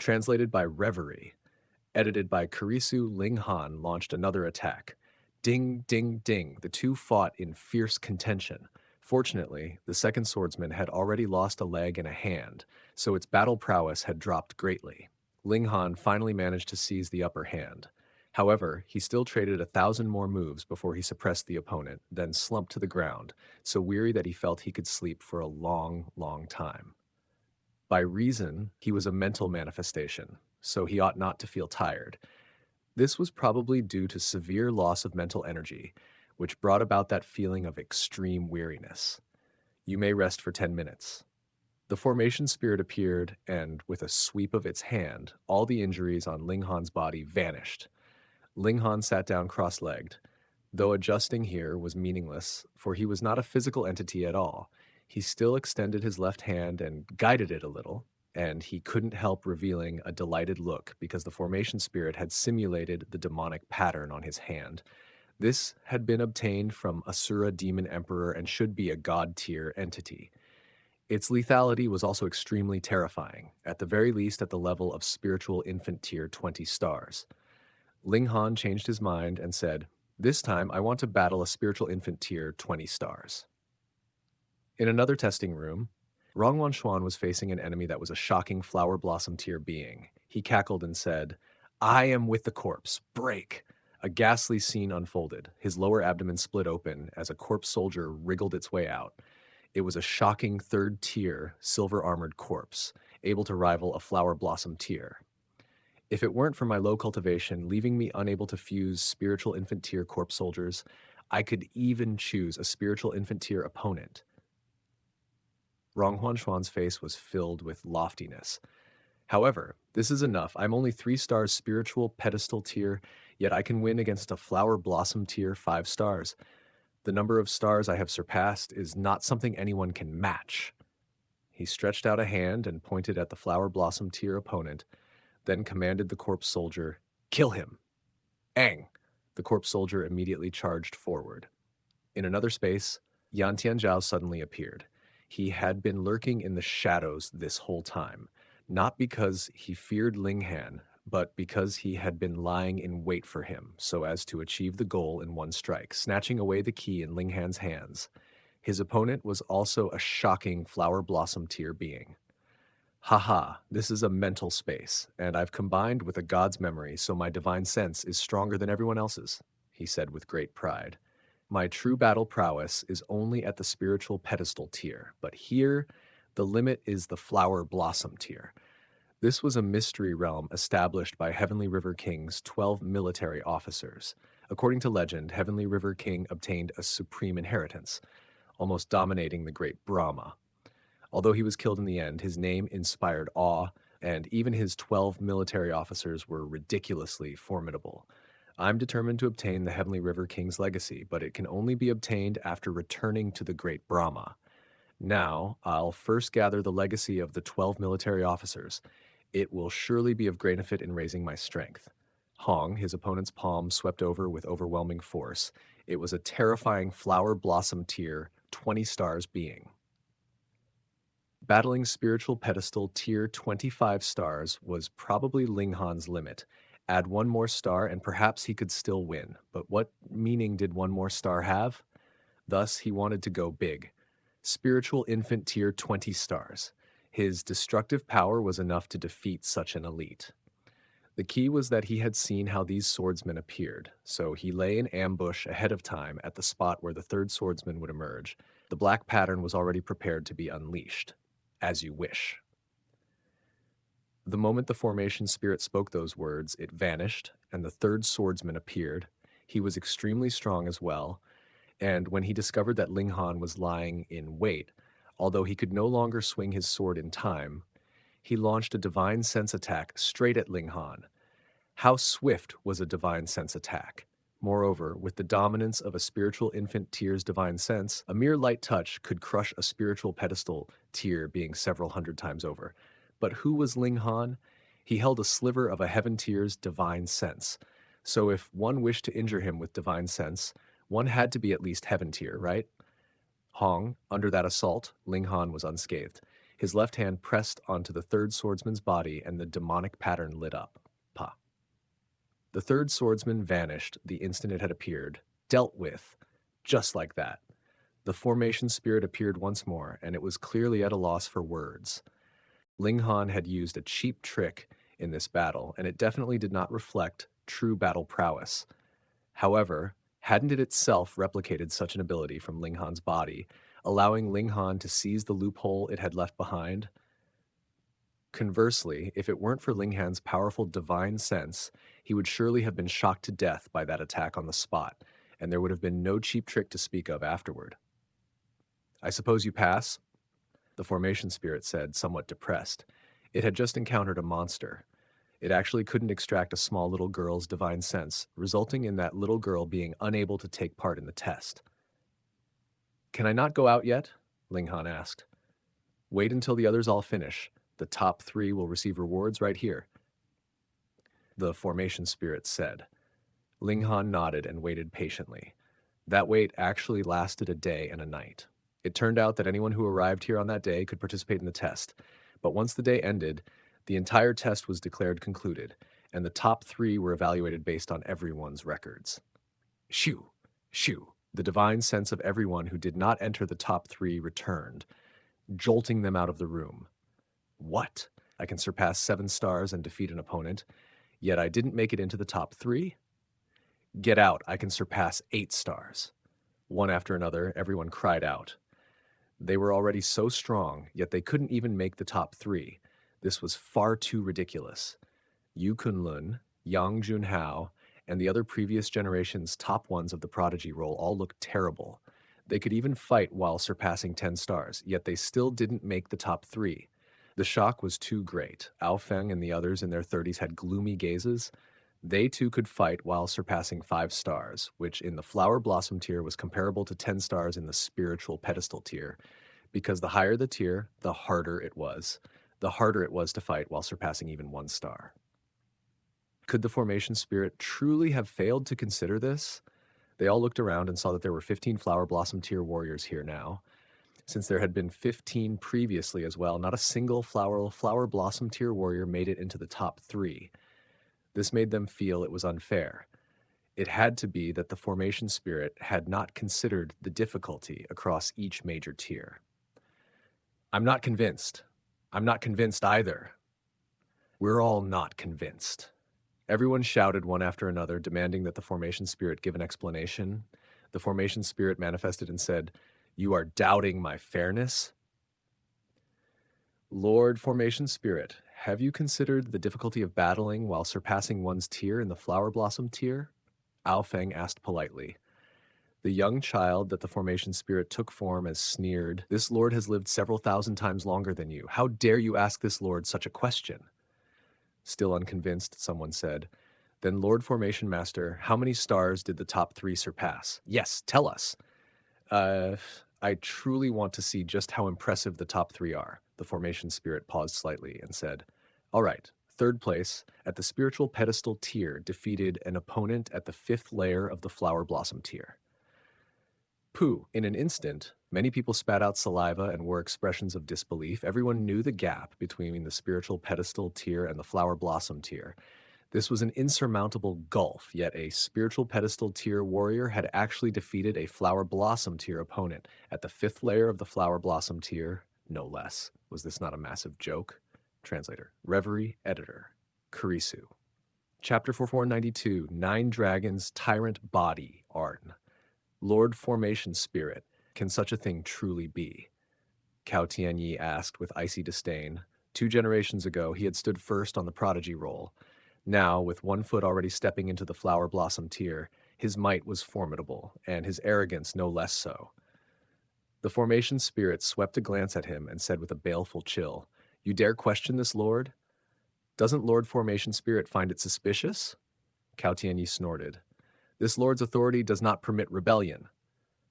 Translated by Reverie. Edited by Kurisu Ling Han, launched another attack. Ding, ding, ding. The two fought in fierce contention. Fortunately, the second swordsman had already lost a leg and a hand, so its battle prowess had dropped greatly. Ling Han finally managed to seize the upper hand. However, he still traded 1,000 more moves before he suppressed the opponent, then slumped to the ground, so weary that he felt he could sleep for a long, long time. By reason, he was a mental manifestation, so he ought not to feel tired. This was probably due to severe loss of mental energy, which brought about that feeling of extreme weariness. You may rest for 10 minutes. The formation spirit appeared, and with a sweep of its hand, all the injuries on Ling Han's body vanished. Ling Han sat down cross-legged. Though adjusting here was meaningless, for he was not a physical entity at all, he still extended his left hand and guided it a little, and he couldn't help revealing a delighted look because the formation spirit had simulated the demonic pattern on his hand. This had been obtained from Asura Demon Emperor and should be a god-tier entity. Its lethality was also extremely terrifying, at the very least at the level of spiritual infant tier 20 stars. Ling Han changed his mind and said, "This time I want to battle a spiritual infant tier 20 stars." In another testing room, Rongwan Xuan was facing an enemy that was a shocking flower blossom tier being. He cackled and said, "I am with the corpse. Break!" A ghastly scene unfolded. His lower abdomen split open as a corpse soldier wriggled its way out. It was a shocking third-tier, silver-armored corpse, able to rival a flower blossom tier. If it weren't for my low cultivation, leaving me unable to fuse spiritual infant tier corpse soldiers, I could even choose a spiritual infant tier opponent. Ronghuan Xuan's face was filled with loftiness. However, this is enough. I'm only 3 stars spiritual pedestal tier, yet I can win against a flower blossom tier 5 stars. The number of stars I have surpassed is not something anyone can match. He stretched out a hand and pointed at the flower blossom tier opponent, then commanded the corpse soldier, "Kill him!" Ang! The corpse soldier immediately charged forward. In another space, Yan Tianzhao suddenly appeared. He had been lurking in the shadows this whole time, not because he feared Ling Han, but because he had been lying in wait for him so as to achieve the goal in one strike, snatching away the key in Ling Han's hands. His opponent was also a shocking flower blossom tier being. Haha, this is a mental space, and I've combined with a god's memory so my divine sense is stronger than everyone else's, he said with great pride. My true battle prowess is only at the spiritual pedestal tier, but here, the limit is the flower blossom tier. This was a mystery realm established by Heavenly River King's 12 military officers. According to legend, Heavenly River King obtained a supreme inheritance, almost dominating the great Brahma. Although he was killed in the end, his name inspired awe, and even his 12 military officers were ridiculously formidable. I'm determined to obtain the Heavenly River King's legacy, but it can only be obtained after returning to the great Brahma. Now, I'll first gather the legacy of the 12 military officers. It will surely be of great benefit in raising my strength. Hong, his opponent's palm swept over with overwhelming force. It was a terrifying flower blossom tier, 20 stars being. Battling spiritual pedestal tier 25 stars was probably Ling Han's limit. Add one more star and perhaps he could still win. But what meaning did one more star have? Thus, he wanted to go big. Spiritual infant tier 20 stars. His destructive power was enough to defeat such an elite. The key was that he had seen how these swordsmen appeared, so he lay in ambush ahead of time at the spot where the third swordsman would emerge. The black pattern was already prepared to be unleashed. As you wish. The moment the formation spirit spoke those words, it vanished, and the third swordsman appeared. He was extremely strong as well, and when he discovered that Ling Han was lying in wait, although he could no longer swing his sword in time, he launched a divine sense attack straight at Ling Han. How swift was a divine sense attack! Moreover, with the dominance of a spiritual infant tier's divine sense, a mere light touch could crush a spiritual pedestal tier being several hundred times over. But who was Ling Han? He held a sliver of a heaven tier's divine sense. So if one wished to injure him with divine sense, one had to be at least heaven tier, right? Hong, under that assault, Ling Han was unscathed. His left hand pressed onto the third swordsman's body, and the demonic pattern lit up. Pa. The third swordsman vanished the instant it had appeared. Dealt with. Just like that. The formation spirit appeared once more, and it was clearly at a loss for words. Ling Han had used a cheap trick in this battle, and it definitely did not reflect true battle prowess. However, hadn't it itself replicated such an ability from Ling Han's body, allowing Ling Han to seize the loophole it had left behind? Conversely, if it weren't for Ling Han's powerful divine sense, he would surely have been shocked to death by that attack on the spot, and there would have been no cheap trick to speak of afterward. "I suppose you pass?" the formation spirit said, somewhat depressed. It had just encountered a monster. It actually couldn't extract a small little girl's divine sense, resulting in that little girl being unable to take part in the test. "Can I not go out yet?" Ling Han asked. "Wait until the others all finish. The top 3 will receive rewards right here," the formation spirit said. Ling Han nodded and waited patiently. That wait actually lasted a day and a night. It turned out that anyone who arrived here on that day could participate in the test, but once the day ended, the entire test was declared concluded, and the top 3 were evaluated based on everyone's records. Shoo! Shoo! The divine sense of everyone who did not enter the top 3 returned, jolting them out of the room. What? I can surpass 7 stars and defeat an opponent, yet I didn't make it into the top 3? Get out, I can surpass 8 stars. One after another, everyone cried out. They were already so strong, yet they couldn't even make the top 3. This was far too ridiculous. Yu Kunlun, Yang Junhao, and the other previous generation's top ones of the prodigy role all looked terrible. They could even fight while surpassing 10 stars, yet they still didn't make the top 3. The shock was too great. Ao Feng and the others in their 30s had gloomy gazes. They too could fight while surpassing 5 stars, which in the Flower Blossom tier was comparable to 10 stars in the Spiritual Pedestal tier, because the higher the tier, the harder it was. The harder it was to fight while surpassing even 1 star. Could the formation spirit truly have failed to consider this? They all looked around and saw that there were 15 Flower Blossom tier warriors here now. Since there had been 15 previously as well, not a single Flower Blossom tier warrior made it into the top 3. This made them feel it was unfair. It had to be that the formation spirit had not considered the difficulty across each major tier. "I'm not convinced. I'm not convinced either." "We're all not convinced." Everyone shouted one after another, demanding that the formation spirit give an explanation. The formation spirit manifested and said, "You are doubting my fairness?" "Lord Formation Spirit, have you considered the difficulty of battling while surpassing one's tier in the Flower Blossom tier?" Ao Feng asked politely. The young child that the formation spirit took form as sneered, "This lord has lived several thousand times longer than you. How dare you ask this lord such a question?" Still unconvinced, someone said, "Then Lord Formation Master, how many stars did the top 3 surpass? Yes, tell us." I truly want to see just how impressive the top 3 are." The formation spirit paused slightly and said, "All right, 3rd place at the Spiritual Pedestal tier defeated an opponent at the 5th layer of the Flower Blossom tier." Pooh, in an instant, many people spat out saliva and wore expressions of disbelief. Everyone knew the gap between the Spiritual Pedestal tier and the Flower Blossom tier. This was an insurmountable gulf, yet a Spiritual Pedestal tier warrior had actually defeated a Flower Blossom tier opponent at the 5th layer of the Flower Blossom tier, no less. Was this not a massive joke? Translator, Reverie, Editor, Kurisu. Chapter 4492, 9 Dragons, Tyrant Body, Arn. Lord Formation Spirit, can such a thing truly be? Cao Tianyi asked with icy disdain. 2 generations ago, he had stood first on the prodigy roll. Now, with 1 foot already stepping into the Flower Blossom tier, his might was formidable, and his arrogance no less so. The formation spirit swept a glance at him and said with a baleful chill, "You dare question this lord? Doesn't Lord Formation Spirit find it suspicious?" Cao Tianyi snorted. "This lord's authority does not permit rebellion."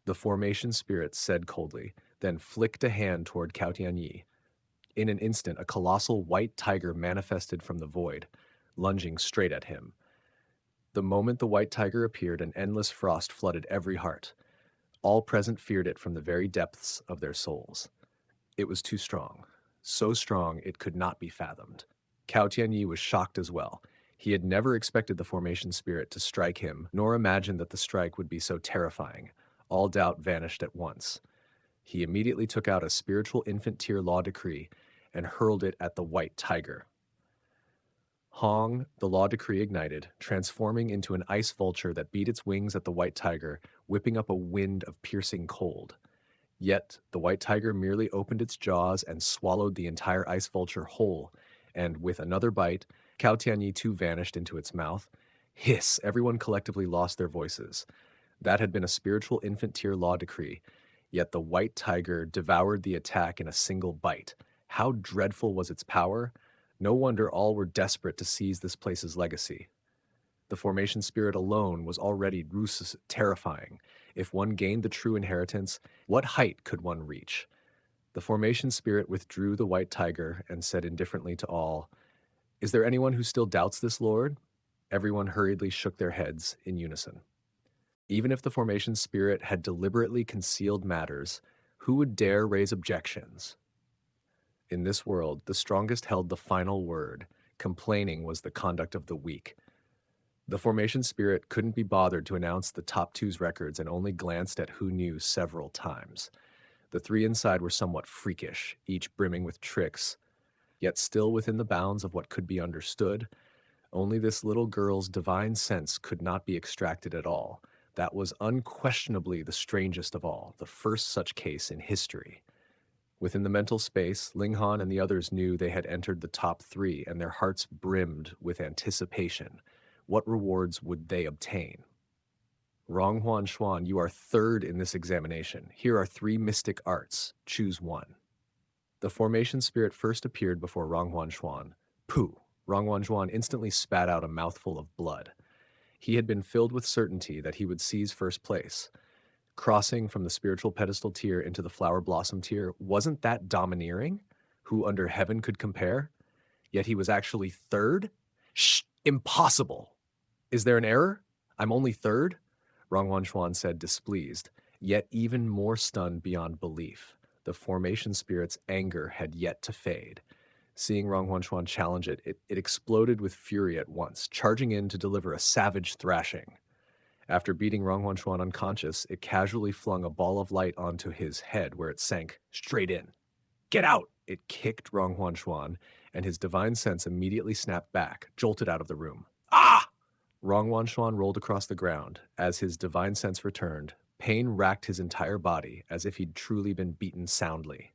The formation spirit said coldly, then flicked a hand toward Cao Tianyi. In an instant, a colossal white tiger manifested from the void, lunging straight at him. The moment the white tiger appeared, an endless frost flooded every heart. All present feared it from the very depths of their souls. It was too strong, so strong it could not be fathomed. Cao Tianyi was shocked as well. He had never expected the formation spirit to strike him, nor imagined that the strike would be so terrifying. All doubt vanished at once. He immediately took out a spiritual infant tier law decree and hurled it at the white tiger. Hong, the law decree ignited, transforming into an ice vulture that beat its wings at the white tiger, whipping up a wind of piercing cold. Yet the white tiger merely opened its jaws and swallowed the entire ice vulture whole, and with another bite, Cao Tianyi too vanished into its mouth. Hiss! Everyone collectively lost their voices. That had been a spiritual infant tier law decree, yet the white tiger devoured the attack in a single bite. How dreadful was its power? No wonder all were desperate to seize this place's legacy. The formation spirit alone was already terrifying. If one gained the true inheritance, what height could one reach? The formation spirit withdrew the white tiger and said indifferently to all, "Is there anyone who still doubts this, Lord?" Everyone hurriedly shook their heads in unison. Even if the formation spirit had deliberately concealed matters, who would dare raise objections? In this world, the strongest held the final word. Complaining was the conduct of the weak. The formation spirit couldn't be bothered to announce the top two's records and only glanced at who knew several times. The three inside were somewhat freakish, each brimming with tricks, yet still within the bounds of what could be understood. Only this little girl's divine sense could not be extracted at all. That was unquestionably the strangest of all, the first such case in history. Within the mental space, Ling Han and the others knew they had entered the top three, and their hearts brimmed with anticipation. What rewards would they obtain? Ronghuan Xuan, you are third in this examination. Here are 3 mystic arts. Choose one. The formation spirit first appeared before Ronghuan Xuan. Pooh! Ronghuan Xuan instantly spat out a mouthful of blood. He had been filled with certainty that he would seize first place. Crossing from the spiritual pedestal tier into the flower blossom tier, wasn't that domineering? Who under heaven could compare? Yet he was actually third? Shh! Impossible! Is there an error? I'm only third? Ronghuan Xuan said, displeased, yet even more stunned beyond belief. The formation spirit's anger had yet to fade. Seeing Ronghuan Xuan challenge it exploded with fury at once, charging in to deliver a savage thrashing. After beating Ronghuan Xuan unconscious, it casually flung a ball of light onto his head where it sank straight in. Get out! It kicked Ronghuan Xuan, and his divine sense immediately snapped back, jolted out of the room. Ah! Ronghuan Xuan rolled across the ground. As his divine sense returned, pain racked his entire body as if he'd truly been beaten soundly.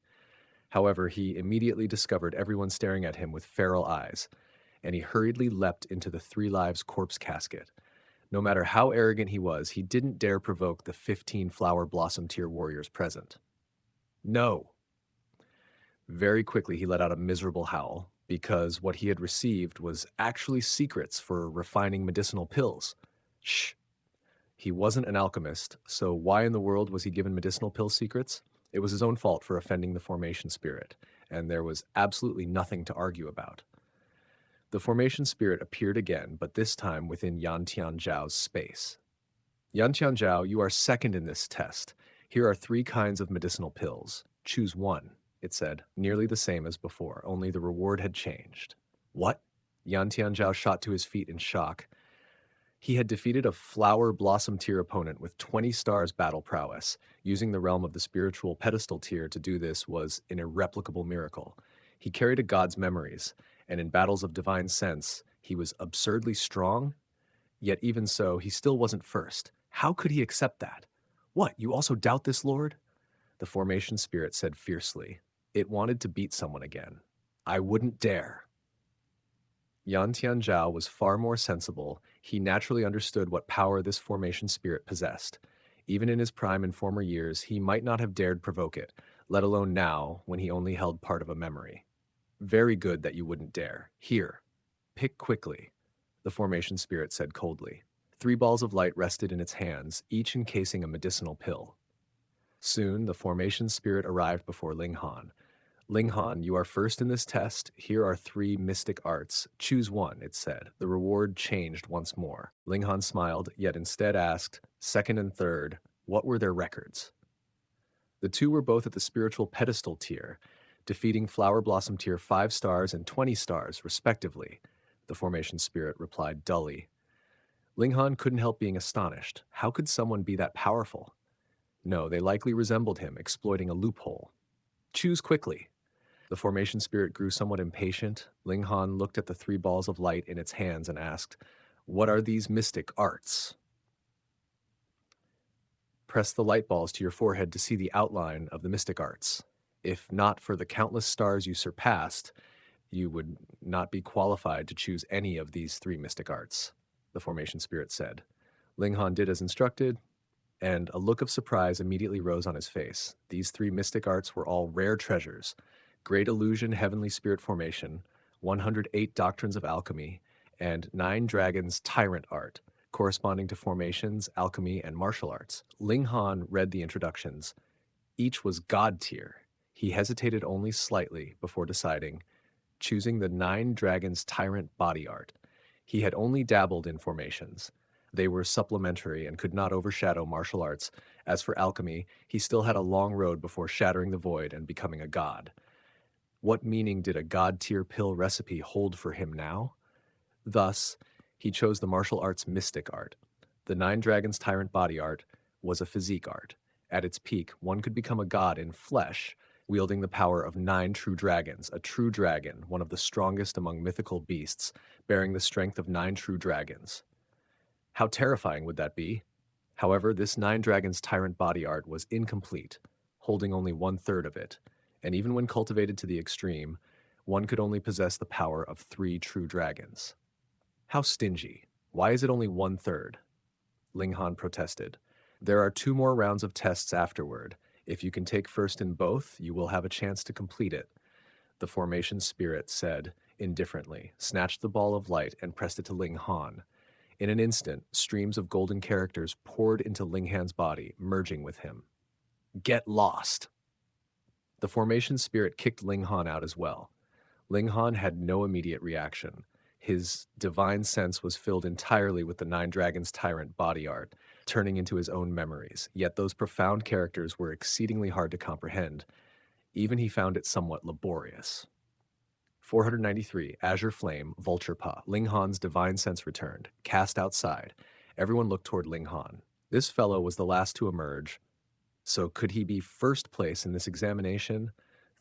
However, he immediately discovered everyone staring at him with feral eyes, and he hurriedly leapt into the 3 lives corpse casket. No matter how arrogant he was, he didn't dare provoke the 15 flower blossom tier warriors present. No! Very quickly he let out a miserable howl, because what he had received was actually secrets for refining medicinal pills. Shh! He wasn't an alchemist, so why in the world was he given medicinal pill secrets? It was his own fault for offending the formation spirit, and there was absolutely nothing to argue about. The formation spirit appeared again, but this time within Yan Tianzhao's space. Yan Tianzhao, you are second in this test. Here are 3 kinds of medicinal pills. Choose one, it said, nearly the same as before, only the reward had changed. What? Yan Tianzhao shot to his feet in shock. He had defeated a flower blossom tier opponent with 20 stars battle prowess. Using the realm of the spiritual pedestal tier to do this was an irreplicable miracle. He carried a god's memories, and in battles of divine sense, he was absurdly strong. Yet even so, he still wasn't first. How could he accept that? What, you also doubt this, Lord? The formation spirit said fiercely. It wanted to beat someone again. I wouldn't dare. Yan Tianzhao was far more sensible. He naturally understood what power this formation spirit possessed. Even in his prime in former years, he might not have dared provoke it, let alone now, when he only held part of a memory. Very good that you wouldn't dare. Here, pick quickly, the formation spirit said coldly. 3 balls of light rested in its hands, each encasing a medicinal pill. Soon, the formation spirit arrived before Ling Han. Ling Han, you are first in this test. Here are 3 mystic arts. Choose one, it said. The reward changed once more. Ling Han smiled, yet instead asked, second and third, what were their records? The 2 were both at the spiritual pedestal tier. defeating Flower Blossom Tier 5 stars and 20 stars, respectively, the formation spirit replied dully. Ling Han couldn't help being astonished. How could someone be that powerful? No, they likely resembled him, exploiting a loophole. Choose quickly. The formation spirit grew somewhat impatient. Ling Han looked at the 3 balls of light in its hands and asked, "What are these mystic arts?" Press the light balls to your forehead to see the outline of the mystic arts. If not for the countless stars you surpassed, you would not be qualified to choose any of these 3 mystic arts, the formation spirit said. Ling Han did as instructed, and a look of surprise immediately rose on his face. These 3 mystic arts were all rare treasures: Great Illusion Heavenly Spirit Formation, 108 Doctrines of Alchemy, and 9 Dragons Tyrant Art, corresponding to formations, alchemy, and martial arts. Ling Han read the introductions. Each was God tier. He hesitated only slightly before deciding, choosing the 9 Dragons Tyrant Body Art. He had only dabbled in formations. They were supplementary and could not overshadow martial arts. As for alchemy, he still had a long road before shattering the void and becoming a god. What meaning did a god-tier pill recipe hold for him now? Thus, he chose the martial arts mystic art. The 9 Dragons Tyrant Body Art was a physique art. At its peak, one could become a god in flesh, wielding the power of 9 true dragons, a true dragon, one of the strongest among mythical beasts, bearing the strength of 9 true dragons. How terrifying would that be? However, this 9 Dragons Tyrant Body Art was incomplete, holding only 1/3 of it, and even when cultivated to the extreme, one could only possess the power of 3 true dragons. How stingy. Why is it only 1/3? Ling Han protested. There are 2 more rounds of tests afterward. If you can take first in both, you will have a chance to complete it, the formation spirit said indifferently, snatched the ball of light and pressed it to Ling Han. In an instant, streams of golden characters poured into Ling Han's body, merging with him. Get lost! The formation spirit kicked Ling Han out as well. Ling Han had no immediate reaction. His divine sense was filled entirely with the 9 Dragons Tyrant Body Art, turning into his own memories. Yet those profound characters were exceedingly hard to comprehend. Even he found it somewhat laborious. 493, Azure Flame, Vulture Paw. Ling Han's divine sense returned. Cast outside. Everyone looked toward Ling Han. This fellow was the last to emerge. So could he be first place in this examination?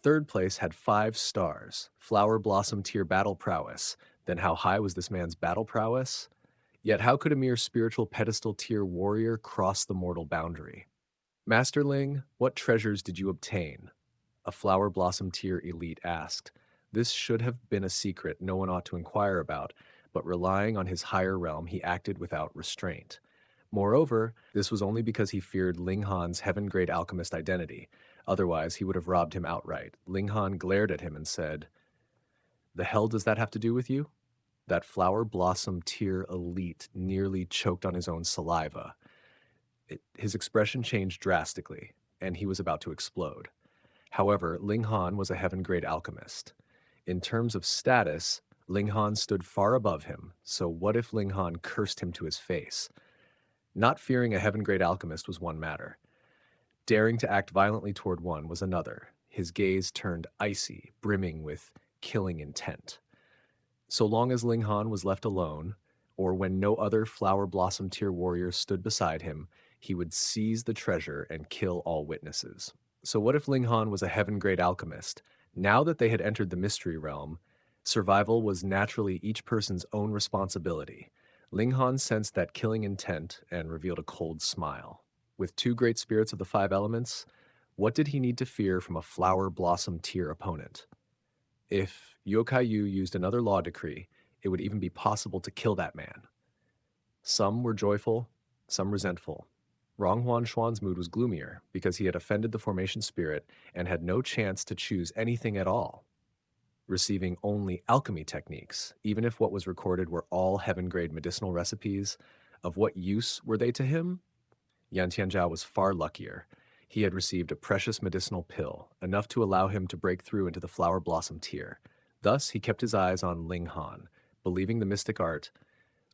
Third place had 5 stars. Flower Blossom Tier Battle Prowess. Then how high was this man's battle prowess? Yet how could a mere spiritual pedestal tier warrior cross the mortal boundary? Masterling, what treasures did you obtain? A Flower Blossom Tier elite asked. This should have been a secret no one ought to inquire about, but relying on his higher realm, he acted without restraint. Moreover, this was only because he feared Ling Han's heaven-grade alchemist identity. Otherwise, he would have robbed him outright. Ling Han glared at him and said, "The hell does that have to do with you?" That Flower Blossom Tier elite nearly choked on his own saliva. His expression changed drastically, and he was about to explode. However, Ling Han was a heaven-grade alchemist. In terms of status, Ling Han stood far above him, so what if Ling Han cursed him to his face? Not fearing a heaven-grade alchemist was one matter. Daring to act violently toward one was another. His gaze turned icy, brimming with killing intent. So long as Ling Han was left alone, or when no other Flower Blossom Tier warriors stood beside him, he would seize the treasure and kill all witnesses. So what if Ling Han was a heaven-grade alchemist? Now that they had entered the mystery realm, survival was naturally each person's own responsibility. Ling Han sensed that killing intent and revealed a cold smile. With 2 great spirits of the 5 elements, what did he need to fear from a Flower Blossom Tier opponent? If Yokai Yu used another law decree, it would even be possible to kill that man. Some were joyful, some resentful. Rong Huan Xuan's mood was gloomier because he had offended the formation spirit and had no chance to choose anything at all, receiving only alchemy techniques, even if what was recorded were all heaven-grade medicinal recipes. Of what use were they to him? Yan Tianzhao was far luckier. He had received a precious medicinal pill, enough to allow him to break through into the Flower Blossom Tier. Thus, he kept his eyes on Ling Han, believing the mystic art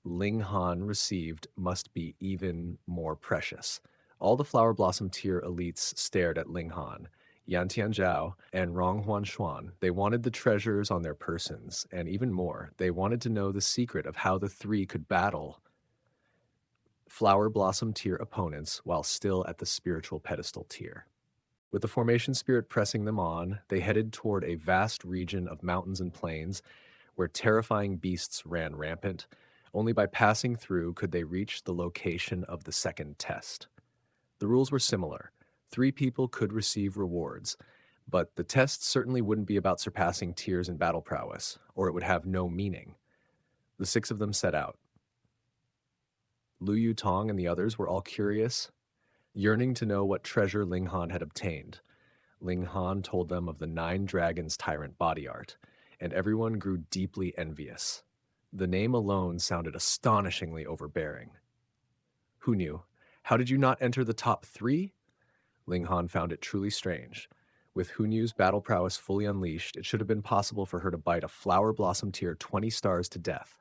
Ling Han received must be even more precious. All the Flower Blossom Tier elites stared at Ling Han, Yan Tianzhao and Rong Huanshuan. They wanted the treasures on their persons, and even more, they wanted to know the secret of how the three could battle flower blossom tier opponents while still at the spiritual pedestal tier. With the formation spirit pressing them on, they headed toward a vast region of mountains and plains where terrifying beasts ran rampant. Only by passing through could they reach the location of the second test. The rules were similar. 3 people could receive rewards, but the test certainly wouldn't be about surpassing tiers in battle prowess, or it would have no meaning. The 6 of them set out. Lu Yutong and the others were all curious, yearning to know what treasure Ling Han had obtained. Ling Han told them of the 9 dragons tyrant body art, and everyone grew deeply envious. The name alone sounded astonishingly overbearing. Who knew? How did you not enter the top 3? Ling Han found it truly strange. With Hu Nu's battle prowess fully unleashed, it should have been possible for her to bite a flower blossom tier 20 stars to death.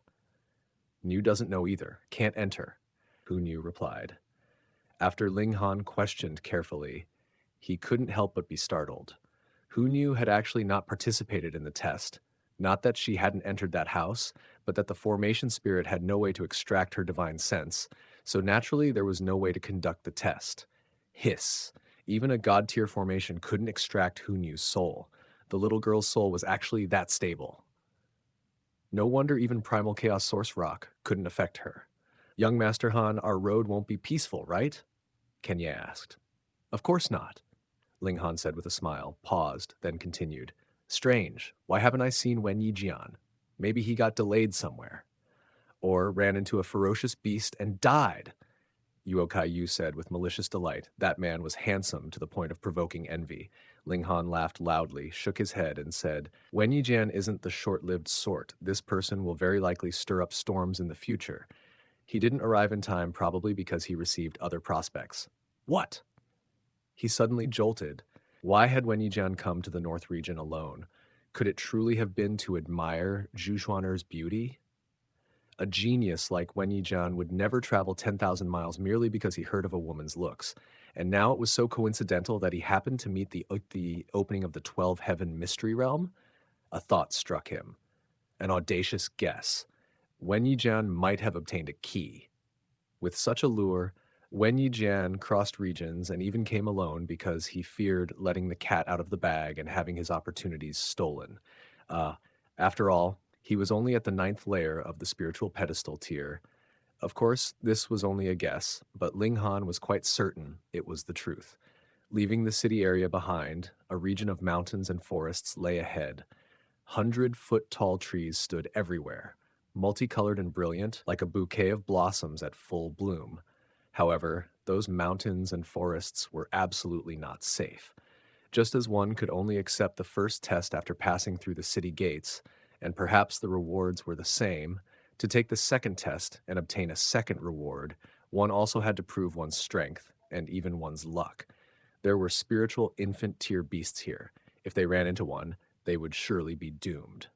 Nu doesn't know either. Can't enter, Hu Nu replied. After Ling Han questioned carefully, he couldn't help but be startled. Hu Nu had actually not participated in the test. Not that she hadn't entered that house, but that the formation spirit had no way to extract her divine sense, so naturally there was no way to conduct the test. Hiss. Even a god-tier formation couldn't extract Hu Nu's soul. The little girl's soul was actually that stable. No wonder even Primal Chaos Source Rock couldn't affect her. Young Master Han, our road won't be peaceful, right? Kenya asked. Of course not, Ling Han said with a smile, paused, then continued. Strange. Why haven't I seen Wen Yijian? Maybe he got delayed somewhere. Or ran into a ferocious beast and died. Yuo Kai Yu said with malicious delight. That man was handsome to the point of provoking envy. Ling Han laughed loudly, shook his head, and said, Wen Yijian isn't the short-lived sort. This person will very likely stir up storms in the future. He didn't arrive in time probably because he received other prospects. What? He suddenly jolted. Why had Wen Yijian come to the North region alone? Could it truly have been to admire Zhu Xuaner's beauty? A genius like Wen Yijian would never travel 10,000 miles merely because he heard of a woman's looks. And now it was so coincidental that he happened to meet the opening of the 12-heaven mystery realm? A thought struck him. An audacious guess. Wen Yijian might have obtained a key. With such a lure, Wen Yijian crossed regions and even came alone because he feared letting the cat out of the bag and having his opportunities stolen. After all, he was only at the 9th layer of the spiritual pedestal tier. Of course, this was only a guess, but Ling Han was quite certain it was the truth. Leaving the city area behind, a region of mountains and forests lay ahead. 100-foot-tall trees stood everywhere, multicolored and brilliant, like a bouquet of blossoms at full bloom. However, those mountains and forests were absolutely not safe. Just as one could only accept the first test after passing through the city gates, and perhaps the rewards were the same, to take the second test and obtain a second reward, one also had to prove one's strength and even one's luck. There were spiritual infant-tier beasts here. If they ran into one, they would surely be doomed.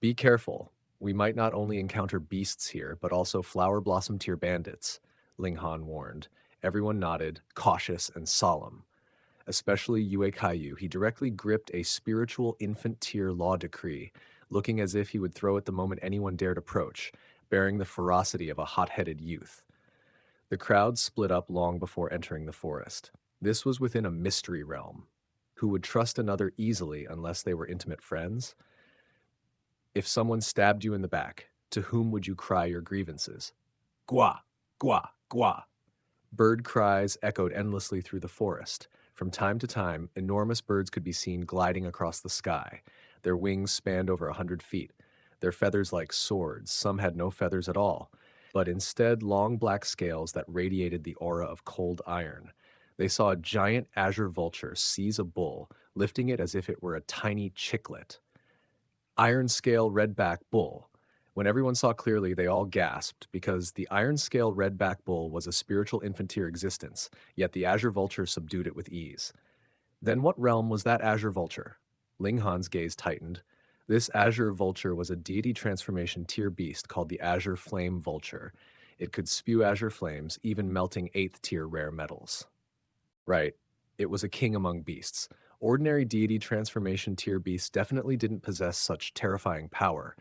Be careful. We might not only encounter beasts here, but also flower blossom tier bandits, Ling Han warned. Everyone nodded, cautious and solemn. Especially Yue Kaiyu, he directly gripped a spiritual infant-tier law decree, looking as if he would throw it the moment anyone dared approach, bearing the ferocity of a hot-headed youth. The crowd split up long before entering the forest. This was within a mystery realm. Who would trust another easily unless they were intimate friends? If someone stabbed you in the back, to whom would you cry your grievances? Gua! Gua! Gua! Bird cries echoed endlessly through the forest. From time to time, enormous birds could be seen gliding across the sky. Their wings spanned over 100 feet. Their feathers like swords. Some had no feathers at all, but instead long black scales that radiated the aura of cold iron. They saw a giant azure vulture seize a bull, lifting it as if it were a tiny chicklet. Iron scale redback bull. When everyone saw clearly, they all gasped, because the iron scale redback bull was a spiritual infant-tier existence, yet the azure vulture subdued it with ease. Then what realm was that azure vulture? Ling Han's gaze tightened. This azure vulture was a deity transformation tier beast called the azure flame vulture. It could spew azure flames, even melting 8th tier rare metals. Right, it was a king among beasts. Ordinary deity transformation tier beasts definitely didn't possess such terrifying power.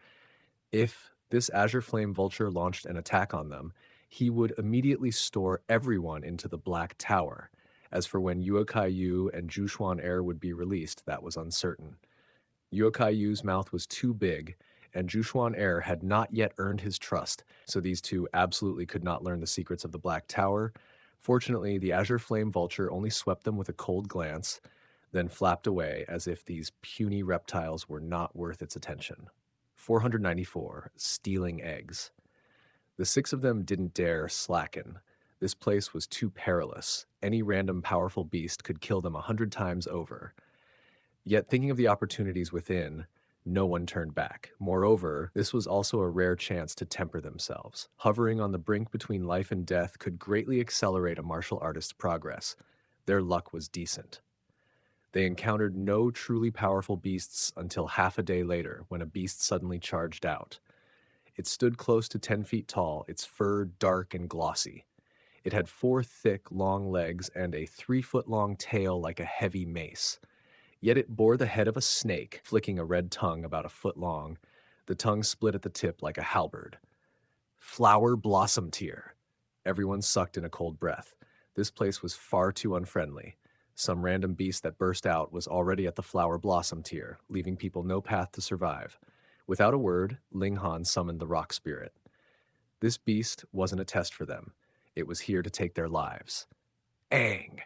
If this Azure Flame Vulture launched an attack on them, he would immediately store everyone into the Black Tower. As for when Yuokai Yu and Jushuan Air would be released, that was uncertain. Yuokai Yu's mouth was too big, and Jushuan Air had not yet earned his trust, so these two absolutely could not learn the secrets of the Black Tower. Fortunately, the Azure Flame Vulture only swept them with a cold glance, then flapped away as if these puny reptiles were not worth its attention. 494. Stealing eggs. The six of them didn't dare slacken. This place was too perilous. Any random powerful beast could kill them 100 times over. Yet thinking of the opportunities within, no one turned back. Moreover, this was also a rare chance to temper themselves. Hovering on the brink between life and death could greatly accelerate a martial artist's progress. Their luck was decent. They encountered no truly powerful beasts until half a day later, when a beast suddenly charged out. It stood close to 10 feet tall, its fur dark and glossy. It had 4 thick, long legs and a 3-foot-long tail like a heavy mace. Yet it bore the head of a snake, flicking a red tongue about a foot long. The tongue split at the tip like a halberd. Flower Blossom Tier. Everyone sucked in a cold breath. This place was far too unfriendly. Some random beast that burst out was already at the Flower Blossom Tier, leaving people no path to survive. Without a word, Ling Han summoned the Rock Spirit. This beast wasn't a test for them. It was here to take their lives. Aang!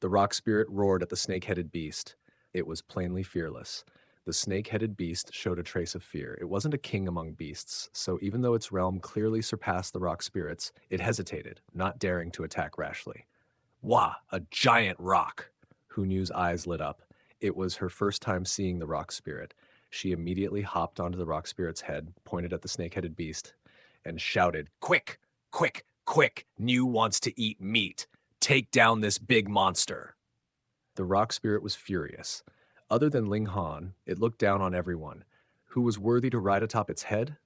The Rock Spirit roared at the snake-headed beast. It was plainly fearless. The snake-headed beast showed a trace of fear. It wasn't a king among beasts, so even though its realm clearly surpassed the Rock Spirits, it hesitated, not daring to attack rashly. Wah! A giant rock! Hunyu's eyes lit up. It was her first time seeing the Rock Spirit. She immediately hopped onto the Rock Spirit's head, pointed at the snake-headed beast, and shouted, Quick! Quick! Quick! Niu wants to eat meat! Take down this big monster! The Rock Spirit was furious. Other than Ling Han, it looked down on everyone. Who was worthy to ride atop its head?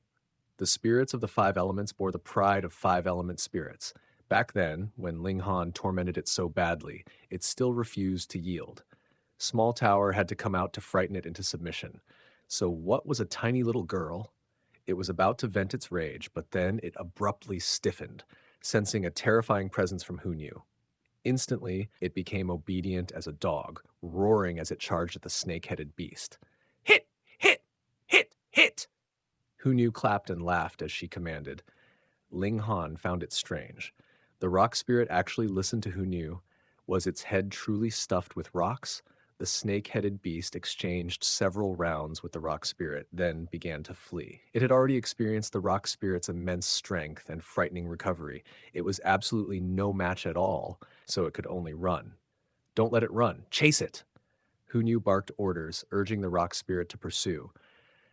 The spirits of the 5 elements bore the pride of 5-element spirits. Back then, when Ling Han tormented it so badly, it still refused to yield. Small Tower had to come out to frighten it into submission. So what was a tiny little girl? It was about to vent its rage, but then it abruptly stiffened, sensing a terrifying presence from Hunyu. Instantly, it became obedient as a dog, roaring as it charged at the snake-headed beast. Hit! Hit! Hit! Hit! Hunyu clapped and laughed as she commanded. Ling Han found it strange. The Rock Spirit actually listened to Hunyu. Was its head truly stuffed with rocks? The snake-headed beast exchanged several rounds with the Rock Spirit, then began to flee. It had already experienced the Rock Spirit's immense strength and frightening recovery. It was absolutely no match at all, so it could only run. Don't let it run. Chase it! Hunyu barked orders, urging the Rock Spirit to pursue.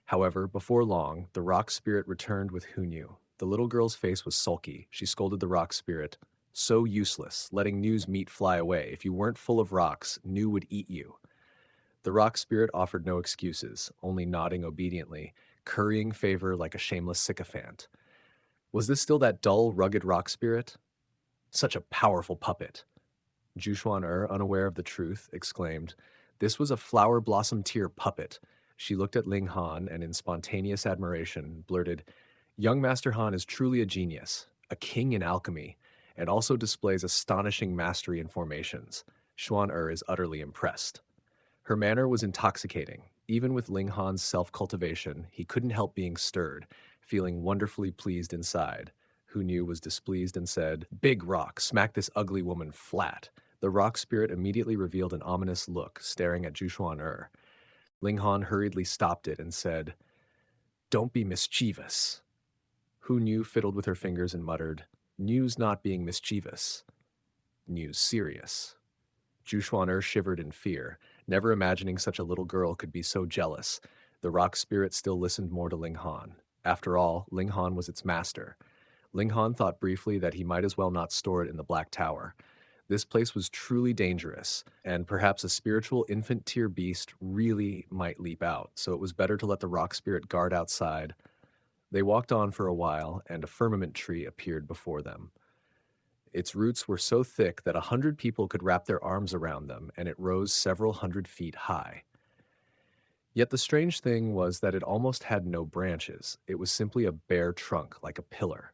However, before long, the Rock Spirit returned with Hunyu. The little girl's face was sulky. She scolded the Rock Spirit. So useless, letting Niu's meat fly away. If you weren't full of rocks, Niu would eat you. The Rock Spirit offered no excuses, only nodding obediently, currying favor like a shameless sycophant. Was this still that dull, rugged Rock Spirit? Such a powerful puppet. Jushuan unaware of the truth, exclaimed, This was a Flower Blossom Tier puppet. She looked at Ling Han and in spontaneous admiration blurted, Young Master Han is truly a genius, a king in alchemy, and also displays astonishing mastery in formations. Xuan is utterly impressed. Her manner was intoxicating. Even with Ling Han's self-cultivation, he couldn't help being stirred, feeling wonderfully pleased inside. Hunyu was displeased and said, Big rock, smack this ugly woman flat. The Rock Spirit immediately revealed an ominous look, staring at Jushuan Ling Han hurriedly stopped it and said, Don't be mischievous. Hunyu fiddled with her fingers and muttered, Niu's not being mischievous. Niu's serious. Jushuan shivered in fear, never imagining such a little girl could be so jealous. The Rock Spirit still listened more to Ling Han. After all, Ling Han was its master. Ling Han thought briefly that he might as well not store it in the Black Tower. This place was truly dangerous, and perhaps a spiritual infant-tier beast really might leap out, so it was better to let the Rock Spirit guard outside. They walked on for a while, and a firmament tree appeared before them. Its roots were so thick that 100 people could wrap their arms around them, and it rose several hundred feet high. Yet the strange thing was that it almost had no branches. It was simply a bare trunk, like a pillar.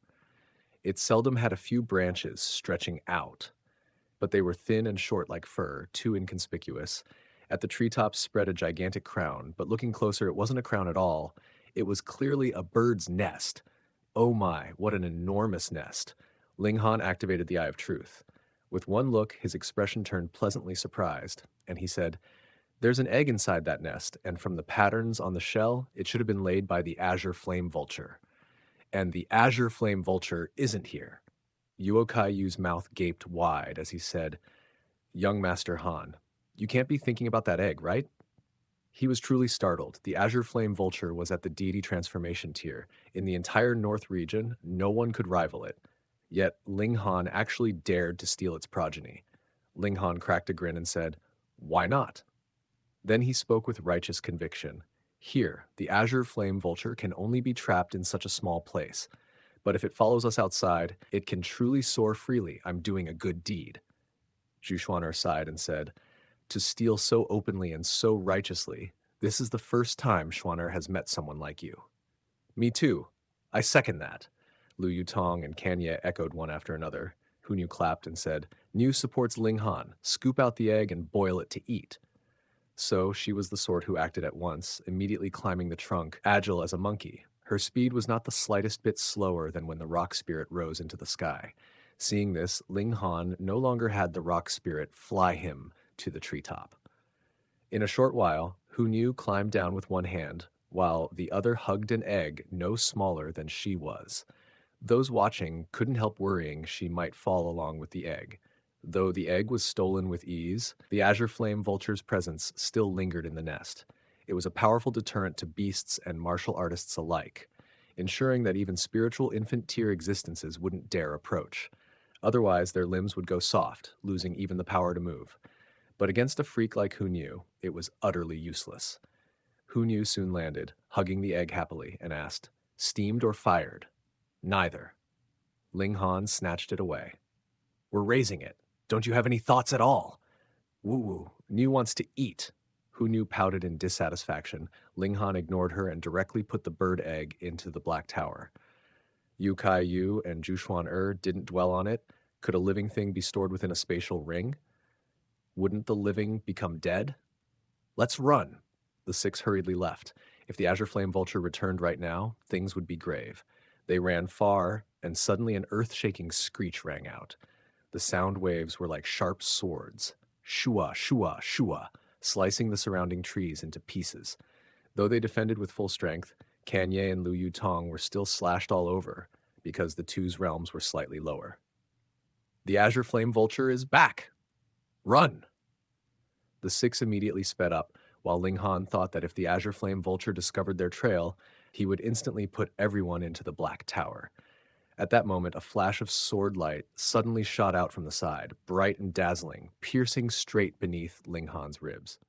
It seldom had a few branches stretching out, but they were thin and short like fur, too inconspicuous. At the treetops spread a gigantic crown, but looking closer, it wasn't a crown at all. It was clearly a bird's nest. Oh my, what an enormous nest! Ling Han activated the Eye of Truth. With one look, his expression turned pleasantly surprised, and he said, "There's an egg inside that nest, and from the patterns on the shell, it should have been laid by the azure flame vulture. And the azure flame vulture isn't here." Yuo Kaiyu's mouth gaped wide as he said, "Young Master Han, you can't be thinking about that egg, right?" He was truly startled. The azure flame vulture was at the deity transformation tier. In the entire North region, no one could rival it. Yet Ling Han actually dared to steal its progeny. Ling Han cracked a grin and said, "Why not?" Then he spoke with righteous conviction. "Here, the azure flame vulture can only be trapped in such a small place. But if it follows us outside, it can truly soar freely. I'm doing a good deed." Zhu Xuan'er sighed and said, "To steal so openly and so righteously, this is the first time Xuan'er has met someone like you." "Me too. I second that." Lu Yutong and Kanye echoed one after another. Hu Nu clapped and said, "Niu supports Ling Han. Scoop out the egg and boil it to eat." So she was the sort who acted at once, immediately climbing the trunk, agile as a monkey. Her speed was not the slightest bit slower than when the rock spirit rose into the sky. Seeing this, Ling Han no longer had the rock spirit fly him to the treetop. In a short while, Hu Nu climbed down with one hand, while the other hugged an egg no smaller than she was. Those watching couldn't help worrying she might fall along with the egg. Though the egg was stolen with ease, the azure flame vulture's presence still lingered in the nest. It was a powerful deterrent to beasts and martial artists alike, ensuring that even spiritual infant-tier existences wouldn't dare approach. Otherwise, their limbs would go soft, losing even the power to move. But against a freak like Hu Nu, it was utterly useless. Hu Nu soon landed, hugging the egg happily, and asked, "Steamed or fired?" "Neither." Ling Han snatched it away. "We're raising it. Don't you have any thoughts at all?" "Woo-woo, Niu wants to eat." Hu Nu pouted in dissatisfaction. Ling Han ignored her and directly put the bird egg into the Black Tower. Yu Kai Yu and Zhu Xuan didn't dwell on it. Could a living thing be stored within a spatial ring? Wouldn't the living become dead? "Let's run." The six hurriedly left. If the azure flame vulture returned right now, things would be grave. They ran far, and suddenly an earth-shaking screech rang out. The sound waves were like sharp swords, shua, shua, shua, slicing the surrounding trees into pieces. Though they defended with full strength, Kanye and Lu Yutong were still slashed all over because the two's realms were slightly lower. "The azure flame vulture is back! Run!" The six immediately sped up, while Ling Han thought that if the azure flame vulture discovered their trail, he would instantly put everyone into the Black Tower. At that moment, a flash of sword light suddenly shot out from the side, bright and dazzling, piercing straight beneath Ling Han's ribs.